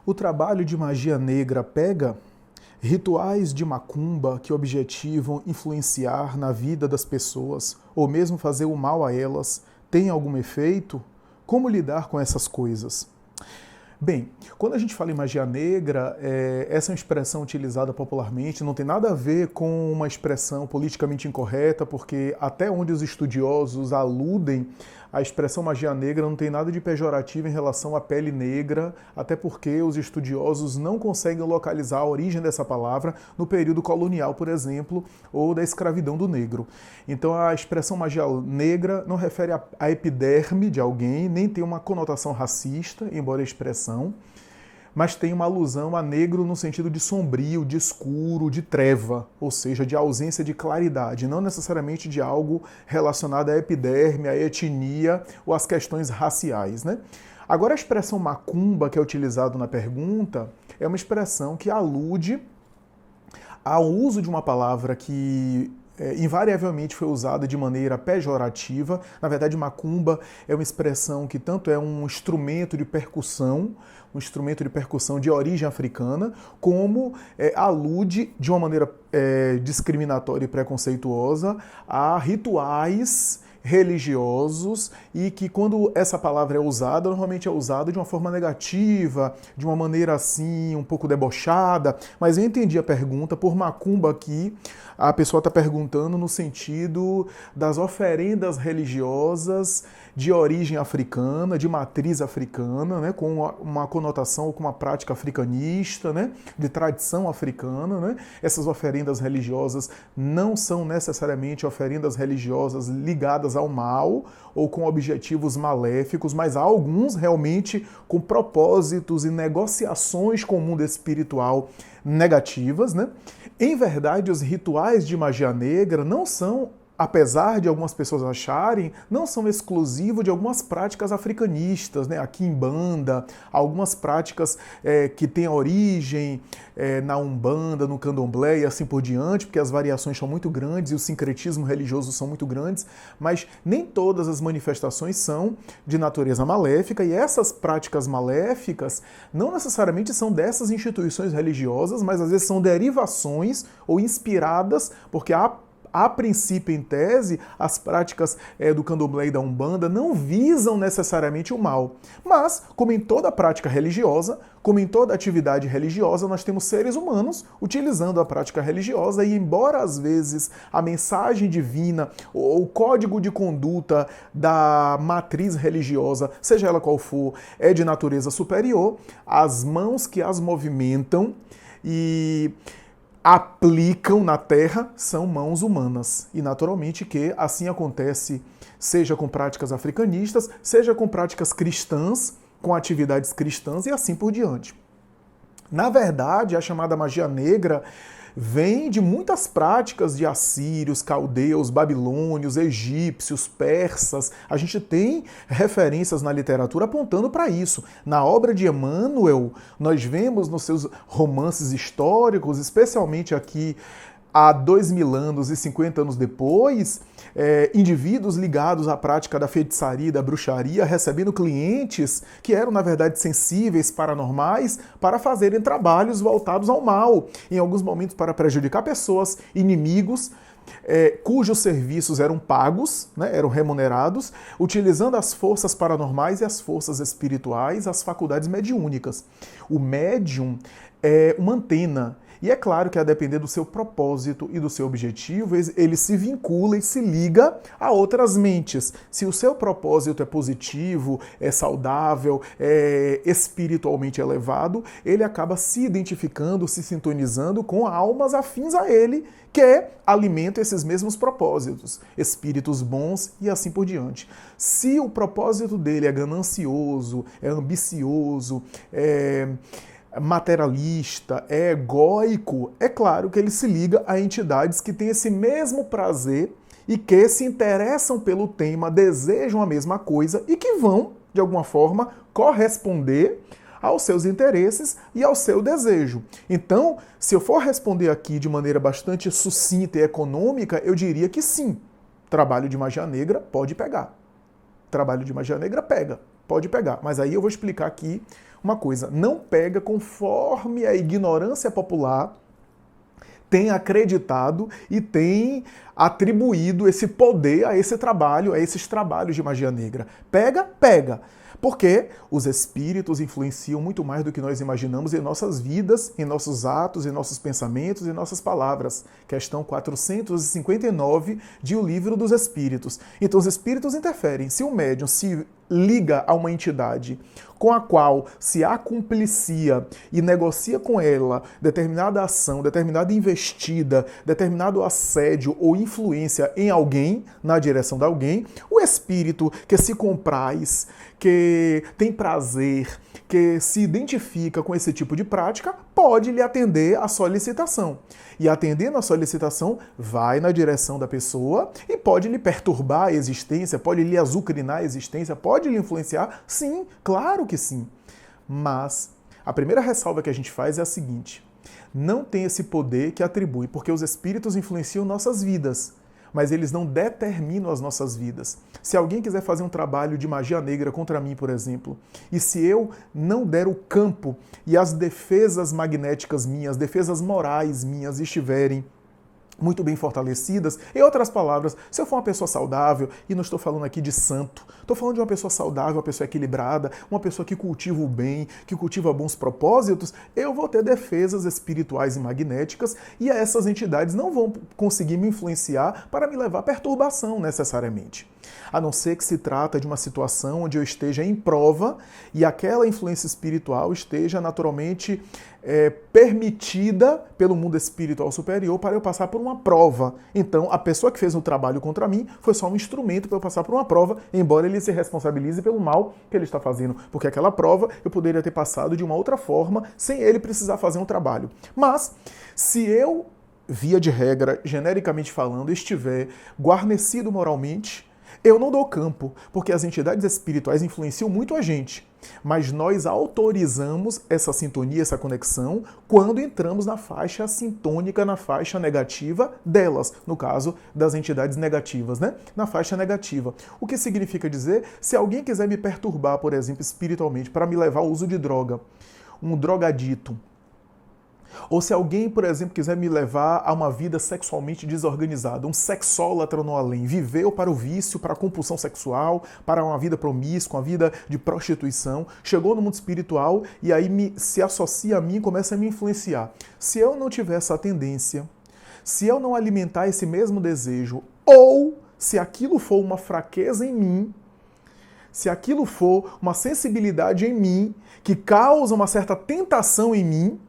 O trabalho de magia negra pega? Rituais de macumba que objetivam influenciar na vida das pessoas ou mesmo fazer o mal a elas têm algum efeito? Como lidar com essas coisas? Bem, quando a gente fala em magia negra, essa é uma expressão utilizada popularmente, não tem nada a ver com uma expressão politicamente incorreta, porque até onde os estudiosos aludem, a expressão magia negra não tem nada de pejorativo em relação à pele negra, até porque os estudiosos não conseguem localizar a origem dessa palavra no período colonial, por exemplo, ou da escravidão do negro. Então a expressão magia negra não refere à epiderme de alguém, nem tem uma conotação racista, embora a expressão, mas tem uma alusão a negro no sentido de sombrio, de escuro, de treva, ou seja, de ausência de claridade, não necessariamente de algo relacionado à epiderme, à etnia ou às questões raciais, né? Agora, a expressão macumba, que é utilizada na pergunta, é uma expressão que alude ao uso de uma palavra que invariavelmente foi usada de maneira pejorativa. Na verdade, macumba é uma expressão que tanto é um instrumento de percussão de origem africana, como alude de uma maneira discriminatória e preconceituosa a rituais religiosos e que quando essa palavra é usada, normalmente é usada de uma forma negativa, de uma maneira assim, um pouco debochada, mas eu entendi a pergunta. Por macumba aqui, a pessoa está perguntando no sentido das oferendas religiosas de origem africana, de matriz africana, né, com uma conotação ou com uma prática africanista, né, de tradição africana, né. Essas oferendas religiosas não são necessariamente oferendas religiosas ligadas ao mal ou com objetivos maléficos, mas há alguns realmente com propósitos e negociações com o mundo espiritual negativas, né? Em verdade, os rituais de magia negra não são, apesar de algumas pessoas acharem, não são exclusivos de algumas práticas africanistas, né? A quimbanda, algumas práticas que têm origem na Umbanda, no Candomblé e assim por diante, porque as variações são muito grandes e o sincretismo religioso são muito grandes, mas nem todas as manifestações são de natureza maléfica, e essas práticas maléficas não necessariamente são dessas instituições religiosas, mas às vezes são derivações ou inspiradas, porque a princípio, em tese, as práticas do Candomblé e da Umbanda não visam necessariamente o mal. Mas, como em toda prática religiosa, como em toda atividade religiosa, nós temos seres humanos utilizando a prática religiosa e, embora às vezes a mensagem divina ou o código de conduta da matriz religiosa, seja ela qual for, é de natureza superior, as mãos que as movimentam e aplicam na Terra são mãos humanas. E naturalmente que assim acontece, seja com práticas africanistas, seja com práticas cristãs, com atividades cristãs e assim por diante. Na verdade, a chamada magia negra vem de muitas práticas de assírios, caldeus, babilônios, egípcios, persas. A gente tem referências na literatura apontando para isso. Na obra de Emmanuel, nós vemos nos seus romances históricos, especialmente aqui há 2000 anos e 50 anos depois, indivíduos ligados à prática da feitiçaria e da bruxaria recebendo clientes que eram, na verdade, sensíveis, paranormais, para fazerem trabalhos voltados ao mal, em alguns momentos para prejudicar pessoas, inimigos, cujos serviços eram pagos, né, eram remunerados, utilizando as forças paranormais e as forças espirituais, as faculdades mediúnicas. O médium é uma antena. E é claro que, a depender do seu propósito e do seu objetivo, ele se vincula e se liga a outras mentes. Se o seu propósito é positivo, é saudável, é espiritualmente elevado, ele acaba se identificando, se sintonizando com almas afins a ele, que alimentam esses mesmos propósitos, espíritos bons e assim por diante. Se o propósito dele é ganancioso, é ambicioso, materialista, é egóico, é claro que ele se liga a entidades que têm esse mesmo prazer e que se interessam pelo tema, desejam a mesma coisa e que vão, de alguma forma, corresponder aos seus interesses e ao seu desejo. Então, se eu for responder aqui de maneira bastante sucinta e econômica, eu diria que sim, trabalho de magia negra pode pegar. Trabalho de magia negra pega, pode pegar. Mas aí eu vou explicar aqui uma coisa. Não pega conforme a ignorância popular tem acreditado e tem atribuído esse poder a esse trabalho, a esses trabalhos de magia negra. Pega, pega. Porque os espíritos influenciam muito mais do que nós imaginamos em nossas vidas, em nossos atos, em nossos pensamentos, em nossas palavras. Questão 459 de O Livro dos Espíritos. Então os espíritos interferem. Se o médium se liga a uma entidade com a qual se acumplicia e negocia com ela determinada ação, determinada investida, determinado assédio ou influência em alguém, na direção de alguém, o espírito que se compraz, que tem prazer, que se identifica com esse tipo de prática, pode lhe atender à solicitação. E atendendo à solicitação, vai na direção da pessoa e pode lhe perturbar a existência, pode lhe azucrinar a existência, pode lhe influenciar? Sim, claro que sim. Mas a primeira ressalva que a gente faz é a seguinte: não tem esse poder que atribui, porque os espíritos influenciam nossas vidas, mas eles não determinam as nossas vidas. Se alguém quiser fazer um trabalho de magia negra contra mim, por exemplo, e se eu não der o campo e as defesas magnéticas minhas, defesas morais minhas estiverem muito bem fortalecidas, em outras palavras, se eu for uma pessoa saudável, e não estou falando aqui de santo, estou falando de uma pessoa saudável, uma pessoa equilibrada, uma pessoa que cultiva o bem, que cultiva bons propósitos, eu vou ter defesas espirituais e magnéticas e essas entidades não vão conseguir me influenciar para me levar a perturbação necessariamente. A não ser que se trata de uma situação onde eu esteja em prova e aquela influência espiritual esteja naturalmente permitida pelo mundo espiritual superior para eu passar por uma prova. Então, a pessoa que fez o trabalho contra mim foi só um instrumento para eu passar por uma prova, embora ele se responsabilize pelo mal que ele está fazendo, porque aquela prova eu poderia ter passado de uma outra forma sem ele precisar fazer um trabalho. Mas, se eu, via de regra, genericamente falando, estiver guarnecido moralmente, eu não dou campo, porque as entidades espirituais influenciam muito a gente. Mas nós autorizamos essa sintonia, essa conexão, quando entramos na faixa sintônica, na faixa negativa delas, no caso das entidades negativas, né? Na faixa negativa. O que significa dizer, se alguém quiser me perturbar, por exemplo, espiritualmente, para me levar ao uso de droga, um drogadito, ou se alguém, por exemplo, quiser me levar a uma vida sexualmente desorganizada, um sexólatra no além, viveu para o vício, para a compulsão sexual, para uma vida promíscua, uma vida de prostituição, chegou no mundo espiritual e aí se associa a mim e começa a me influenciar. Se eu não tiver essa tendência, se eu não alimentar esse mesmo desejo, ou se aquilo for uma fraqueza em mim, se aquilo for uma sensibilidade em mim, que causa uma certa tentação em mim,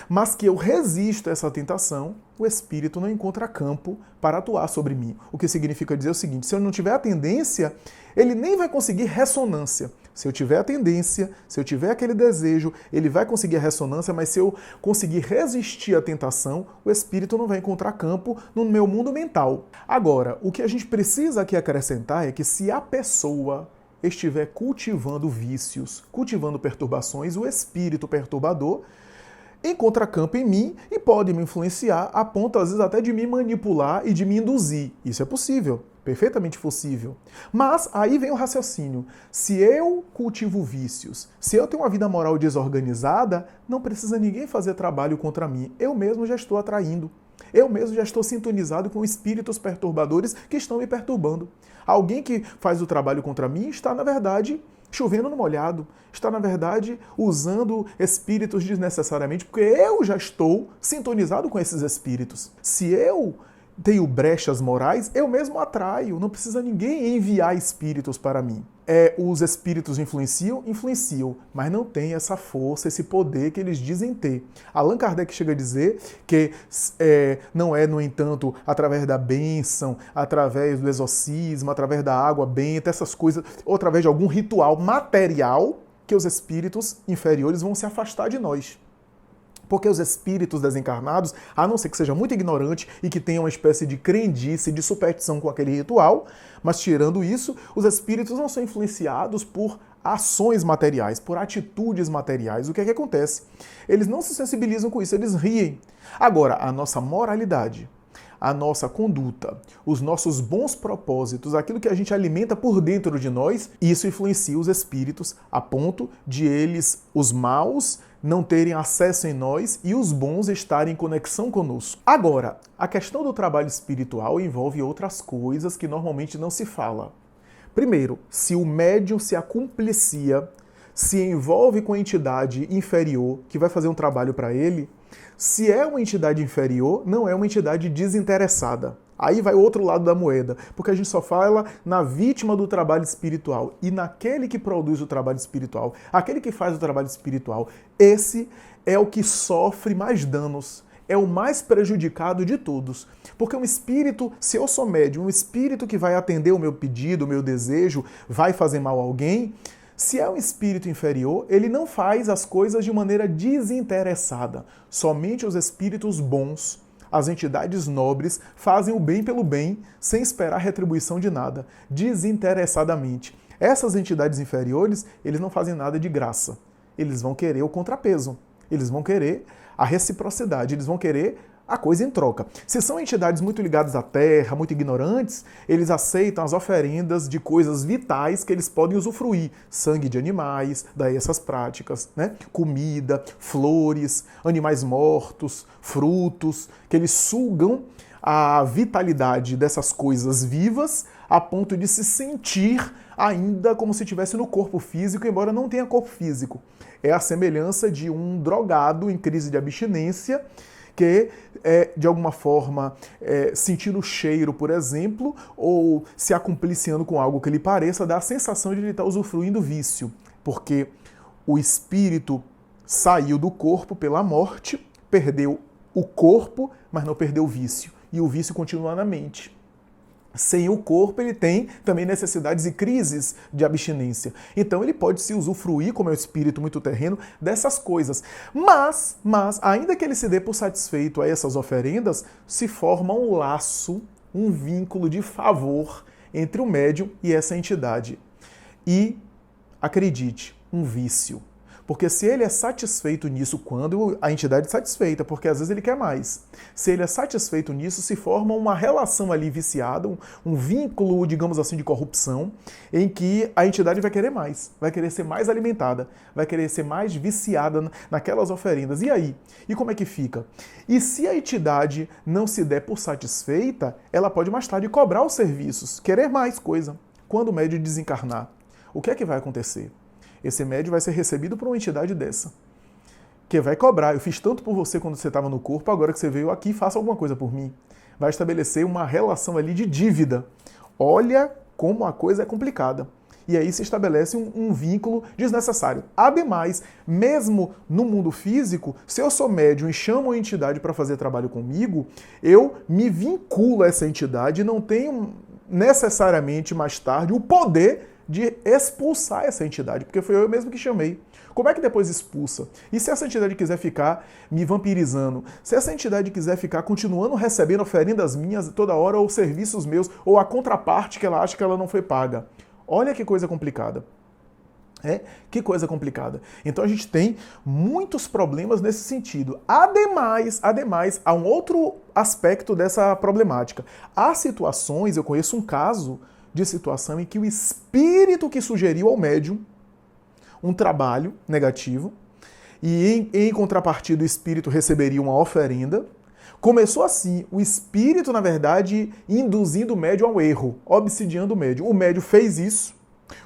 mas que eu resisto a essa tentação, o espírito não encontra campo para atuar sobre mim. O que significa dizer o seguinte: se eu não tiver a tendência, ele nem vai conseguir ressonância. Se eu tiver a tendência, se eu tiver aquele desejo, ele vai conseguir a ressonância, mas se eu conseguir resistir à tentação, o espírito não vai encontrar campo no meu mundo mental. Agora, o que a gente precisa aqui acrescentar é que se a pessoa estiver cultivando vícios, cultivando perturbações, o espírito perturbador encontra campo em mim e pode me influenciar a ponto, às vezes, até de me manipular e de me induzir. Isso é possível, perfeitamente possível. Mas aí vem o raciocínio. Se eu cultivo vícios, se eu tenho uma vida moral desorganizada, não precisa ninguém fazer trabalho contra mim. Eu mesmo já estou atraindo. Eu mesmo já estou sintonizado com espíritos perturbadores que estão me perturbando. Alguém que faz o trabalho contra mim está, na verdade, chovendo no molhado, está, na verdade, usando espíritos desnecessariamente, porque eu já estou sintonizado com esses espíritos. Se eu tenho brechas morais, eu mesmo atraio, não precisa ninguém enviar espíritos para mim. Os espíritos influenciam? Influenciam, mas não tem essa força, esse poder que eles dizem ter. Allan Kardec chega a dizer que não é, no entanto, através da bênção, através do exorcismo, através da água benta, essas coisas, ou através de algum ritual material que os espíritos inferiores vão se afastar de nós. Porque os espíritos desencarnados, a não ser que seja muito ignorante e que tenha uma espécie de crendice, de superstição com aquele ritual, mas tirando isso, os espíritos não são influenciados por ações materiais, por atitudes materiais. O que é que acontece? Eles não se sensibilizam com isso, eles riem. Agora, a nossa moralidade, a nossa conduta, os nossos bons propósitos, aquilo que a gente alimenta por dentro de nós, isso influencia os espíritos a ponto de eles, os maus, não terem acesso em nós e os bons estarem em conexão conosco. Agora, a questão do trabalho espiritual envolve outras coisas que normalmente não se fala. Primeiro, se o médium se acumplicia, se envolve com a entidade inferior que vai fazer um trabalho para ele, se é uma entidade inferior, não é uma entidade desinteressada. Aí vai o outro lado da moeda, porque a gente só fala na vítima do trabalho espiritual e naquele que produz o trabalho espiritual, aquele que faz o trabalho espiritual. Esse é o que sofre mais danos, é o mais prejudicado de todos. Porque um espírito, se eu sou médium, um espírito que vai atender o meu pedido, o meu desejo, vai fazer mal a alguém, se é um espírito inferior, ele não faz as coisas de maneira desinteressada. Somente os espíritos bons, as entidades nobres, fazem o bem pelo bem, sem esperar retribuição de nada, desinteressadamente. Essas entidades inferiores, eles não fazem nada de graça. Eles vão querer o contrapeso, eles vão querer a reciprocidade, eles vão querer a coisa em troca. Se são entidades muito ligadas à terra, muito ignorantes, eles aceitam as oferendas de coisas vitais que eles podem usufruir. Sangue de animais, daí essas práticas, né? Comida, flores, animais mortos, frutos, que eles sugam a vitalidade dessas coisas vivas a ponto de se sentir ainda como se estivesse no corpo físico, embora não tenha corpo físico. É a semelhança de um drogado em crise de abstinência que, de alguma forma, sentindo o cheiro, por exemplo, ou se acumpliciando com algo que lhe pareça, dá a sensação de ele estar usufruindo vício, porque o espírito saiu do corpo pela morte, perdeu o corpo, mas não perdeu o vício, e o vício continua na mente. Sem o corpo, ele tem também necessidades e crises de abstinência. Então, ele pode se usufruir, como é o espírito muito terreno, dessas coisas. Mas, ainda que ele se dê por satisfeito a essas oferendas, se forma um laço, um vínculo de favor entre o médium e essa entidade. E, acredite, um vício. Porque se ele é satisfeito nisso, quando a entidade é satisfeita, porque às vezes ele quer mais. Se ele é satisfeito nisso, se forma uma relação ali viciada, um vínculo, digamos assim, de corrupção, em que a entidade vai querer mais, vai querer ser mais alimentada, vai querer ser mais viciada naquelas oferendas. E aí? E como é que fica? E se a entidade não se der por satisfeita, ela pode mais tarde cobrar os serviços, querer mais coisa. Quando o médium desencarnar, o que é que vai acontecer? Esse médium vai ser recebido por uma entidade dessa, que vai cobrar. Eu fiz tanto por você quando você estava no corpo, agora que você veio aqui, faça alguma coisa por mim. Vai estabelecer uma relação ali de dívida. Olha como a coisa é complicada. E aí se estabelece um vínculo desnecessário. Ademais, mesmo no mundo físico, se eu sou médium e chamo uma entidade para fazer trabalho comigo, eu me vinculo a essa entidade e não tenho necessariamente mais tarde o poder de expulsar essa entidade, porque foi eu mesmo que chamei. Como é que depois expulsa? E se essa entidade quiser ficar me vampirizando? Se essa entidade quiser ficar continuando recebendo oferendas minhas toda hora, ou serviços meus, ou a contraparte que ela acha que ela não foi paga? Olha que coisa complicada. Que coisa complicada. Então a gente tem muitos problemas nesse sentido. Ademais, há um outro aspecto dessa problemática. Há situações, eu conheço um caso de situação em que o espírito que sugeriu ao médium um trabalho negativo e em contrapartida o espírito receberia uma oferenda. Começou assim, o espírito, na verdade, induzindo o médium ao erro, obsidiando o médium. O médium fez isso,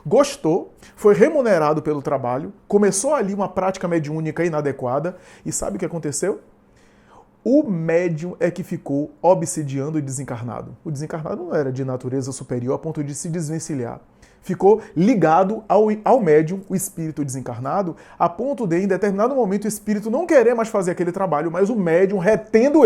gostou, foi remunerado pelo trabalho, começou ali uma prática mediúnica inadequada e sabe o que aconteceu? O médium é que ficou obsidiando o desencarnado. O desencarnado não era de natureza superior a ponto de se desvencilhar. Ficou ligado ao médium, o espírito desencarnado, a ponto de, em determinado momento, o espírito não querer mais fazer aquele trabalho, mas o médium retendo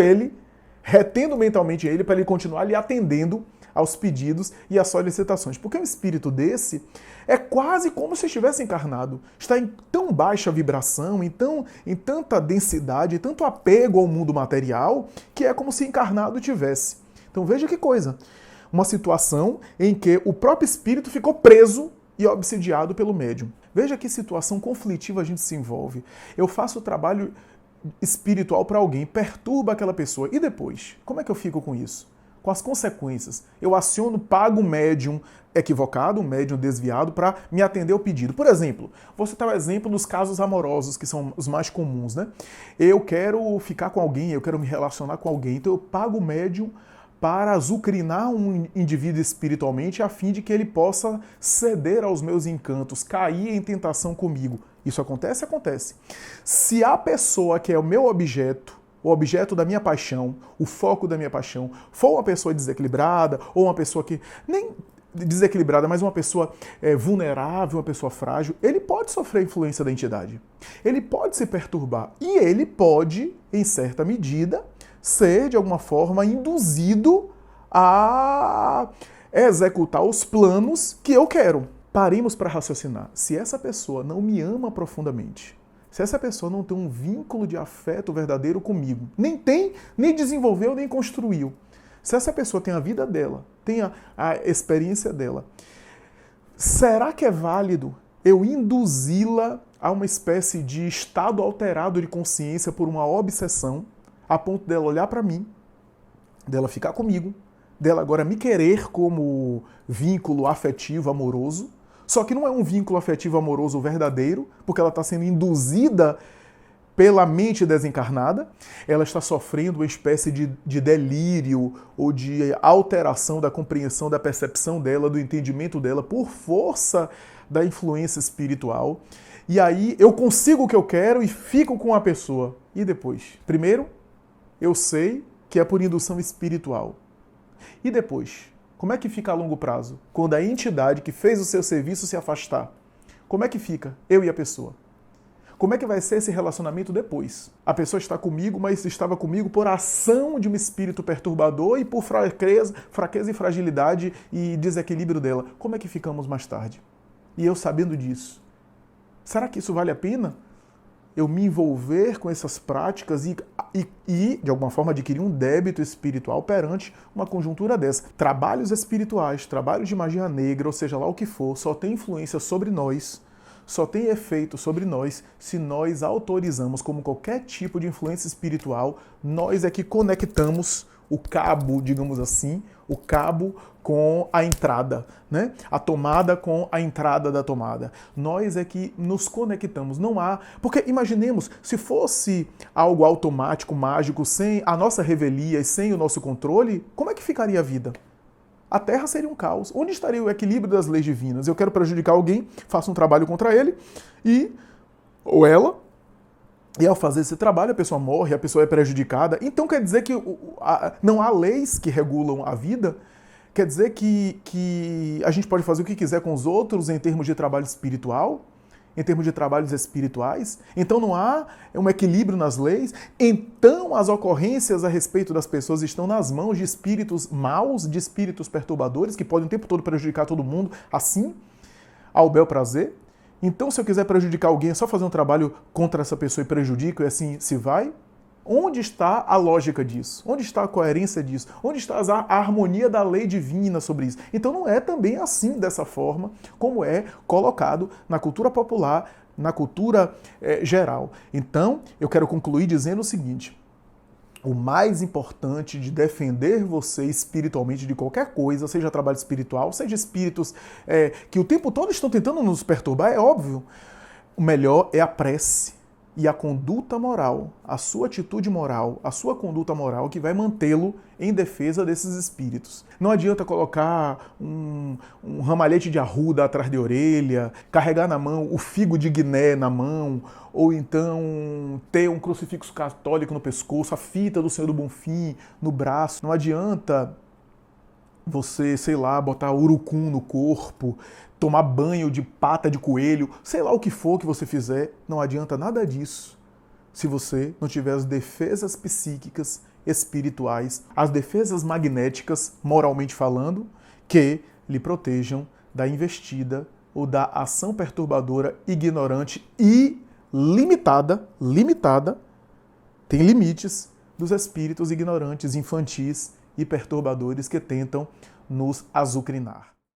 mentalmente ele, para ele continuar ali atendendo aos pedidos e às solicitações. Porque um espírito desse é quase como se estivesse encarnado. Está em tão baixa vibração, em tanta densidade, tanto apego ao mundo material, que é como se encarnado tivesse. Então veja que coisa. Uma situação em que o próprio espírito ficou preso e obsidiado pelo médium. Veja que situação conflitiva a gente se envolve. Eu faço trabalho espiritual para alguém, perturba aquela pessoa. E depois? Como é que eu fico com isso? Com as consequências. Eu aciono, pago um médium equivocado, um médium desviado, para me atender ao pedido. Por exemplo, vou citar o exemplo dos casos amorosos, que são os mais comuns, né? Eu quero ficar com alguém, eu quero me relacionar com alguém, então eu pago o médium para azucrinar um indivíduo espiritualmente a fim de que ele possa ceder aos meus encantos, cair em tentação comigo. Isso acontece? Acontece. Se a pessoa que é o meu objeto, o objeto da minha paixão, o foco da minha paixão, for uma pessoa desequilibrada, ou uma pessoa que nem desequilibrada, mas uma pessoa vulnerável, uma pessoa frágil, ele pode sofrer influência da entidade. Ele pode se perturbar. E ele pode, em certa medida, ser, de alguma forma, induzido a executar os planos que eu quero. Paremos para raciocinar. Se essa pessoa não me ama profundamente, se essa pessoa não tem um vínculo de afeto verdadeiro comigo, nem tem, nem desenvolveu, nem construiu, se essa pessoa tem a vida dela, tem a experiência dela, será que é válido eu induzi-la a uma espécie de estado alterado de consciência por uma obsessão, a ponto dela olhar para mim, dela ficar comigo, dela agora me querer como vínculo afetivo, amoroso, só que não é um vínculo afetivo amoroso verdadeiro, porque ela está sendo induzida pela mente desencarnada, ela está sofrendo uma espécie de delírio ou de alteração da compreensão, da percepção dela, do entendimento dela, por força da influência espiritual. E aí eu consigo o que eu quero e fico com a pessoa. E depois? Primeiro, eu sei que é por indução espiritual. E depois? Como é que fica a longo prazo? Quando a entidade que fez o seu serviço se afastar, como é que fica eu e a pessoa? Como é que vai ser esse relacionamento depois? A pessoa está comigo, mas estava comigo por ação de um espírito perturbador e por fraqueza e fragilidade e desequilíbrio dela. Como é que ficamos mais tarde? E eu sabendo disso, será que isso vale a pena? Eu me envolver com essas práticas e, de alguma forma, adquirir um débito espiritual perante uma conjuntura dessa. Trabalhos espirituais, trabalhos de magia negra, ou seja lá o que for, só tem influência sobre nós, só tem efeito sobre nós se nós autorizamos, como qualquer tipo de influência espiritual, nós é que conectamos o cabo, digamos assim, o cabo com a entrada, né? A tomada com a entrada da tomada. Nós é que nos conectamos, não há... Porque imaginemos, se fosse algo automático, mágico, sem a nossa revelia e sem o nosso controle, como é que ficaria a vida? A Terra seria um caos. Onde estaria o equilíbrio das leis divinas? Eu quero prejudicar alguém, faço um trabalho contra ele ou ela, e ao fazer esse trabalho a pessoa morre, a pessoa é prejudicada. Então quer dizer que não há leis que regulam a vida? Quer dizer que a gente pode fazer o que quiser com os outros em termos de trabalho espiritual? Em termos de trabalhos espirituais? Então não há um equilíbrio nas leis? Então as ocorrências a respeito das pessoas estão nas mãos de espíritos maus, de espíritos perturbadores, que podem o tempo todo prejudicar todo mundo assim, ao bel prazer? Então se eu quiser prejudicar alguém, é só fazer um trabalho contra essa pessoa e prejudico e assim se vai? Onde está a lógica disso? Onde está a coerência disso? Onde está a harmonia da lei divina sobre isso? Então não é também assim, dessa forma, como é colocado na cultura popular, na cultura geral. Então, eu quero concluir dizendo o seguinte: o mais importante de defender você espiritualmente de qualquer coisa, seja trabalho espiritual, seja espíritos que o tempo todo estão tentando nos perturbar, é óbvio, o melhor é a prece. E a conduta moral, a sua atitude moral, a sua conduta moral que vai mantê-lo em defesa desses espíritos. Não adianta colocar um ramalhete de arruda atrás de orelha, carregar na mão o figo de Guiné na mão, ou então ter um crucifixo católico no pescoço, a fita do Senhor do Bonfim no braço. Não adianta você, sei lá, botar urucum no corpo, tomar banho de pata de coelho, sei lá o que for que você fizer, não adianta nada disso se você não tiver as defesas psíquicas, espirituais, as defesas magnéticas, moralmente falando, que lhe protejam da investida ou da ação perturbadora, ignorante e limitada, tem limites, dos espíritos ignorantes, infantis e perturbadores que tentam nos azucrinar.